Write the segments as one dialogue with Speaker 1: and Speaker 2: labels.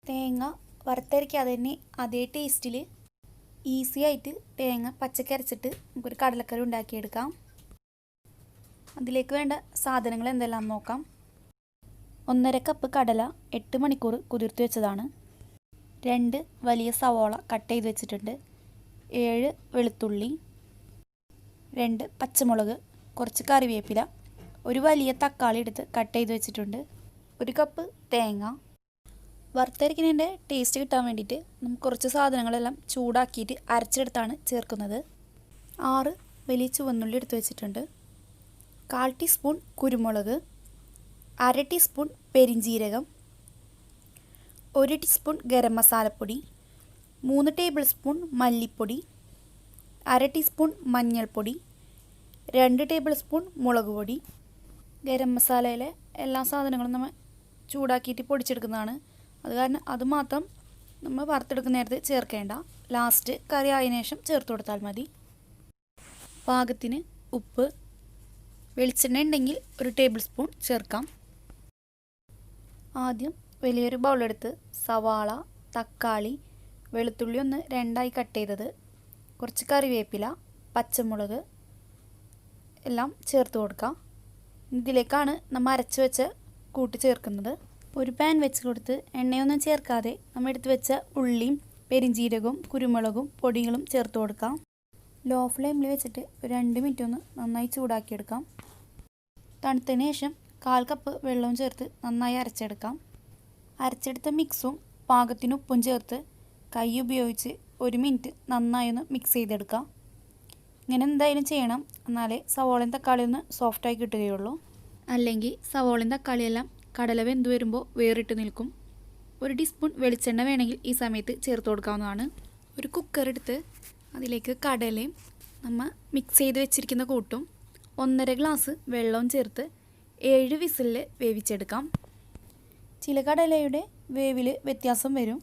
Speaker 1: തേങ്ങ വറുത്തരയ്ക്കാതെ തന്നെ അതേ ടേസ്റ്റിൽ ഈസി ആയിട്ട് തേങ്ങ പച്ചക്ക് അരച്ചിട്ട് നമുക്കൊരു കടലക്കറി ഉണ്ടാക്കിയെടുക്കാം. അതിലേക്ക് വേണ്ട സാധനങ്ങൾ എന്തെല്ലാം നോക്കാം. 1.5 കപ്പ് കടല 8 മണിക്കൂർ കുതിർത്ത് വെച്ചതാണ്. 2 വലിയ സവോള കട്ട് ചെയ്ത് വെച്ചിട്ടുണ്ട്. 7 വെളുത്തുള്ളി, 2 പച്ചമുളക്, കുറച്ച് കറിവേപ്പില, ഒരു വലിയ തക്കാളി എടുത്ത് കട്ട് ചെയ്ത് വെച്ചിട്ടുണ്ട്. 1 കപ്പ് തേങ്ങ. വറുത്തരയ്ക്കുന്നതിൻ്റെ ടേസ്റ്റ് കിട്ടാൻ വേണ്ടിയിട്ട് നമുക്ക് കുറച്ച് സാധനങ്ങളെല്ലാം ചൂടാക്കിയിട്ട് അരച്ചെടുത്താണ് ചേർക്കുന്നത്. 6 വലിയ ചുവന്നുള്ളി എടുത്ത് വെച്ചിട്ടുണ്ട്. 1/4 ടീസ്പൂൺ കുരുമുളക്, 1/2 ടീസ്പൂൺ പെരിഞ്ജീരകം, 1 ടീസ്പൂൺ ഗരം മസാലപ്പൊടി, 3 ടേബിൾ സ്പൂൺ മല്ലിപ്പൊടി, 1/2 ടീസ്പൂൺ മഞ്ഞൾപ്പൊടി, 2 ടേബിൾ സ്പൂൺ മുളക് പൊടി. ഗരം മസാലയിലെ എല്ലാ സാധനങ്ങളും നമ്മൾ ചൂടാക്കിയിട്ട് പൊടിച്ചെടുക്കുന്നതാണ്. അത് കാരണം അതുമാത്രം നമ്മൾ വറുത്തെടുക്കുന്ന നേരത്ത് ചേർക്കേണ്ട. ലാസ്റ്റ് കറി ആയതിനു ശേഷം ചേർത്ത് കൊടുത്താൽ മതി. പാകത്തിന് ഉപ്പ്. വെളിച്ചെണ്ണ ഉണ്ടെങ്കിൽ 1 ടേബിൾ സ്പൂൺ ചേർക്കാം. ആദ്യം വലിയൊരു ബൗളെടുത്ത് സവാള, തക്കാളി, വെളുത്തുള്ളി ഒന്ന് 2ആയി കട്ട് ചെയ്തത്, കുറച്ച് കറിവേപ്പില, പച്ചമുളക് എല്ലാം ചേർത്ത് കൊടുക്കാം. ഇതിലേക്കാണ് നമ്മൾ അരച്ച് വെച്ച കൂട്ടി ചേർക്കുന്നത്. ഒരു പാൻ വെച്ച് കൊടുത്ത് എണ്ണയൊന്നും ചേർക്കാതെ നമ്മൾ എടുത്ത് വെച്ച ഉള്ളിയും പെരിഞ്ജീരകവും കുരുമുളകും പൊടികളും ചേർത്ത് കൊടുക്കാം. ലോ ഫ്ലെയിമിൽ വെച്ചിട്ട് ഒരു 2 മിനിറ്റ് ഒന്ന് നന്നായി ചൂടാക്കിയെടുക്കാം. തണുത്തതിന് ശേഷം 1/4 കപ്പ് വെള്ളവും ചേർത്ത് നന്നായി അരച്ചെടുക്കാം. അരച്ചെടുത്ത മിക്സും പാകത്തിന് ഉപ്പും ചേർത്ത് കൈ ഉപയോഗിച്ച് 1 മിനിറ്റ് നന്നായി ഒന്ന് മിക്സ് ചെയ്തെടുക്കാം. ഇങ്ങനെ എന്തായാലും ചെയ്യണം, എന്നാലേ സവോളയും തക്കാളിയും ഒന്ന് സോഫ്റ്റായി കിട്ടുകയുള്ളൂ. അല്ലെങ്കിൽ സവോളയും തക്കാളിയെല്ലാം കടല വെന്ത് വരുമ്പോൾ വേറിട്ട് നിൽക്കും. 1 ടീസ്പൂൺ വെളിച്ചെണ്ണ വേണമെങ്കിൽ ഈ സമയത്ത് ചേർത്ത് കൊടുക്കാവുന്നതാണ്. ഒരു കുക്കർ എടുത്ത് അതിലേക്ക് കടലയും നമ്മൾ മിക്സ് ചെയ്ത് വെച്ചിരിക്കുന്ന കൂട്ടും 1.5 ഗ്ലാസ് വെള്ളവും ചേർത്ത് 7 വിസിലിൽ വേവിച്ചെടുക്കാം. ചില കടലയുടെ വേവിൽ വ്യത്യാസം വരും.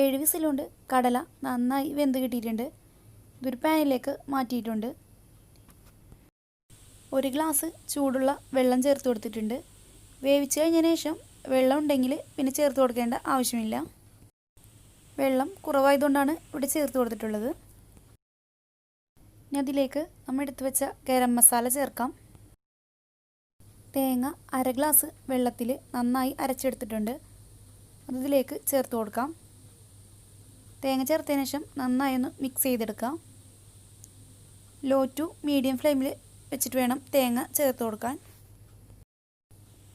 Speaker 1: 7 വിസിലുകൊണ്ട് കടല നന്നായി വെന്ത് കിട്ടിയിട്ടുണ്ട്. ഇതൊരു പാനിലേക്ക് മാറ്റിയിട്ടുണ്ട്. 1 ഗ്ലാസ് ചൂടുള്ള വെള്ളം ചേർത്ത് കൊടുത്തിട്ടുണ്ട്. വേവിച്ച് കഴിഞ്ഞതിന് ശേഷം വെള്ളം ഉണ്ടെങ്കിൽ പിന്നെ ചേർത്ത് കൊടുക്കേണ്ട ആവശ്യമില്ല. വെള്ളം കുറവായതുകൊണ്ടാണ് ഇവിടെ ചേർത്ത് കൊടുത്തിട്ടുള്ളത്. ഇനി അതിലേക്ക് നമ്മൾ എടുത്ത് വെച്ച ഗരം മസാല ചേർക്കാം. തേങ്ങ 1/2 ഗ്ലാസ് വെള്ളത്തിൽ നന്നായി അരച്ചെടുത്തിട്ടുണ്ട്. അതിലേക്ക് ചേർത്ത് കൊടുക്കാം. തേങ്ങ ചേർത്തതിന് ശേഷം നന്നായി ഒന്ന് മിക്സ് ചെയ്തെടുക്കാം. ലോ ടു മീഡിയം ഫ്ലെയിമിൽ വെച്ചിട്ട് വേണം തേങ്ങ ചേർത്ത് കൊടുക്കാൻ.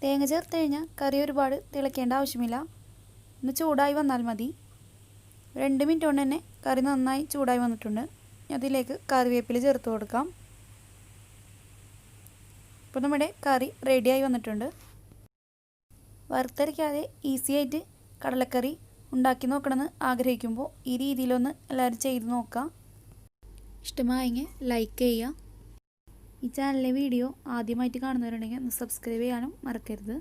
Speaker 1: തേങ്ങ ചേർത്ത് കഴിഞ്ഞാൽ കറി ഒരുപാട് തിളയ്ക്കേണ്ട ആവശ്യമില്ല. ഒന്ന് ചൂടായി വന്നാൽ മതി. 2 മിനിറ്റ് കൊണ്ട് തന്നെ കറി നന്നായി ചൂടായി വന്നിട്ടുണ്ട്. അതിലേക്ക് കറിവേപ്പില ചേർത്ത് കൊടുക്കാം. ഇപ്പോൾ നമ്മുടെ കറി റെഡിയായി വന്നിട്ടുണ്ട്. വറുത്തരയ്ക്കാതെ ഈസി ആയിട്ട് കടലക്കറി ഉണ്ടാക്കി നോക്കണമെന്ന് ആഗ്രഹിക്കുമ്പോൾ ഈ രീതിയിലൊന്ന് എല്ലാവരും ചെയ്ത് നോക്കാം. ഇഷ്ടമായെങ്കിൽ ലൈക്ക് ചെയ്യുക. ഈ ചാനലിലെ വീഡിയോ ആദ്യമായിട്ട് കാണുന്നവരുണ്ടെങ്കിൽ ഒന്ന് സബ്സ്ക്രൈബ് ചെയ്യാനും മറക്കരുത്.